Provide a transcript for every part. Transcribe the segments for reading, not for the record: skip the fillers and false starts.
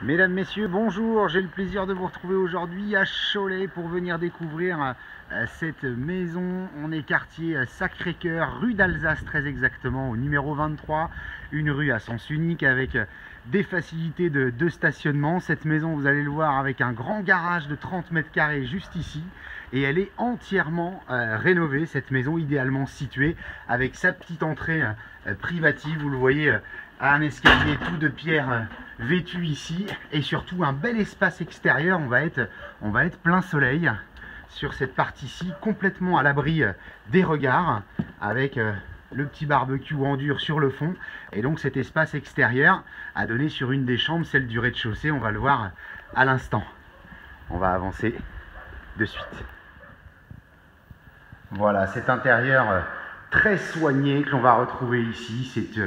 Mesdames, Messieurs, bonjour, j'ai le plaisir de vous retrouver aujourd'hui à Cholet pour venir découvrir cette maison. On est quartier Sacré-Cœur, rue d'Alsace très exactement, au numéro 23, une rue à sens unique avec des facilités de stationnement. Cette maison, vous allez le voir, avec un grand garage de 30 mètres carrés juste ici. Et elle est entièrement rénovée, cette maison idéalement située, avec sa petite entrée privative, vous le voyez, un escalier tout de pierre vêtu ici, et surtout un bel espace extérieur. On va être plein soleil sur cette partie-ci, complètement à l'abri des regards, avec le petit barbecue en dur sur le fond, et donc cet espace extérieur a donné sur une des chambres, celle du rez-de-chaussée. On va le voir à l'instant. On va avancer de suite. Voilà, cet intérieur très soigné que l'on va retrouver ici. C'est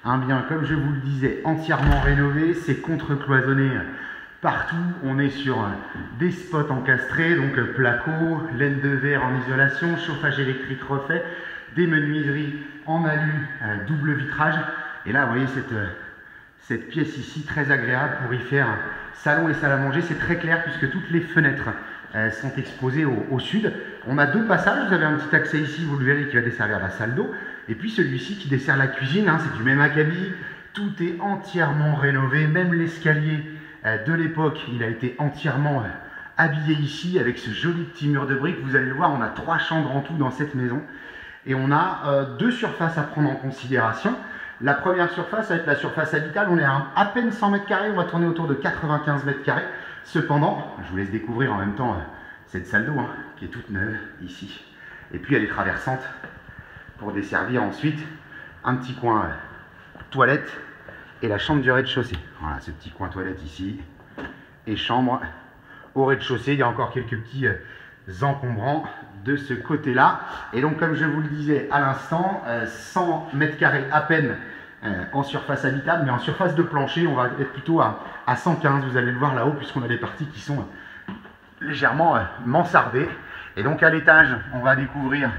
un bien, comme je vous le disais, entièrement rénové. C'est contre-cloisonné partout. On est sur des spots encastrés, donc placo, laine de verre en isolation, chauffage électrique refait, des menuiseries en alu, double vitrage. Et là, vous voyez cette pièce ici, très agréable pour y faire salon et salle à manger. C'est très clair puisque toutes les fenêtres sont exposées au sud. On a deux passages. Vous avez un petit accès ici, vous le verrez, qui va desservir la salle d'eau. Et puis celui-ci qui dessert la cuisine, hein, c'est du même acabit. Tout est entièrement rénové, même l'escalier de l'époque, il a été entièrement habillé ici avec ce joli petit mur de briques. Vous allez le voir, on a 3 chambres en tout dans cette maison. Et on a 2 surfaces à prendre en considération. La première surface, ça va être la surface habitable. On est à peine 100 mètres carrés, on va tourner autour de 95 mètres carrés. Cependant, je vous laisse découvrir en même temps cette salle d'eau, hein, qui est toute neuve ici. Et puis elle est traversante pour desservir ensuite un petit coin toilette et la chambre du rez-de-chaussée. Voilà, ce petit coin toilette ici et chambre au rez-de-chaussée. Il y a encore quelques petits encombrants de ce côté-là. Et donc, comme je vous le disais à l'instant, 100 mètres carrés à peine en surface habitable, mais en surface de plancher, on va être plutôt à 115. Vous allez le voir là-haut, puisqu'on a des parties qui sont légèrement mansardées. Et donc, à l'étage, on va découvrir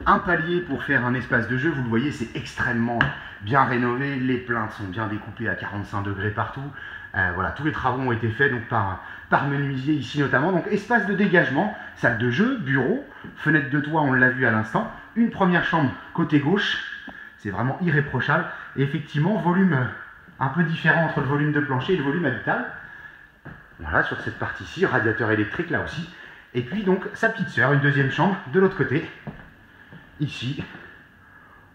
un palier pour faire un espace de jeu. Vous le voyez, c'est extrêmement bien rénové. Les plaintes sont bien découpées à 45 degrés partout. Voilà, tous les travaux ont été faits donc par menuisier ici notamment. Donc espace de dégagement, salle de jeu, bureau, fenêtre de toit, on l'a vu à l'instant. Une première chambre côté gauche, c'est vraiment irréprochable. Et effectivement, volume un peu différent entre le volume de plancher et le volume habitable. Voilà, sur cette partie-ci, radiateur électrique là aussi. Et puis donc sa petite sœur, une deuxième chambre de l'autre côté. Ici,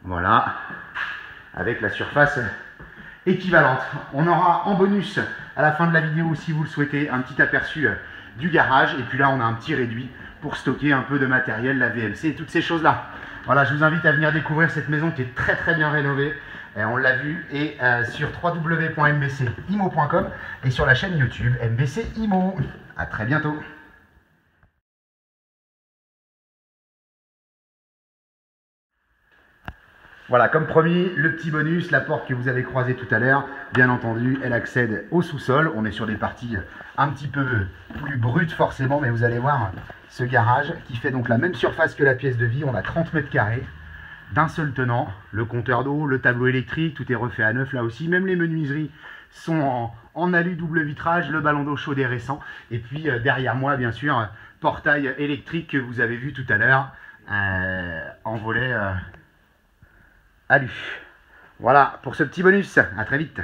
voilà, avec la surface équivalente. On aura en bonus à la fin de la vidéo, si vous le souhaitez, un petit aperçu du garage. Et puis là, on a un petit réduit pour stocker un peu de matériel, la VMC et toutes ces choses-là. Voilà, je vous invite à venir découvrir cette maison qui est très très bien rénovée. On l'a vu, et sur www.mbcimo.com et sur la chaîne YouTube MBC Imo. À très bientôt. Voilà, comme promis, le petit bonus, la porte que vous avez croisée tout à l'heure, bien entendu, elle accède au sous-sol. On est sur des parties un petit peu plus brutes forcément, mais vous allez voir ce garage qui fait donc la même surface que la pièce de vie. On a 30 mètres carrés d'un seul tenant, le compteur d'eau, le tableau électrique, tout est refait à neuf là aussi. Même les menuiseries sont en alu double vitrage, le ballon d'eau chaude est récent. Et puis derrière moi, bien sûr, portail électrique que vous avez vu tout à l'heure en volet alu. Voilà pour ce petit bonus, à très vite.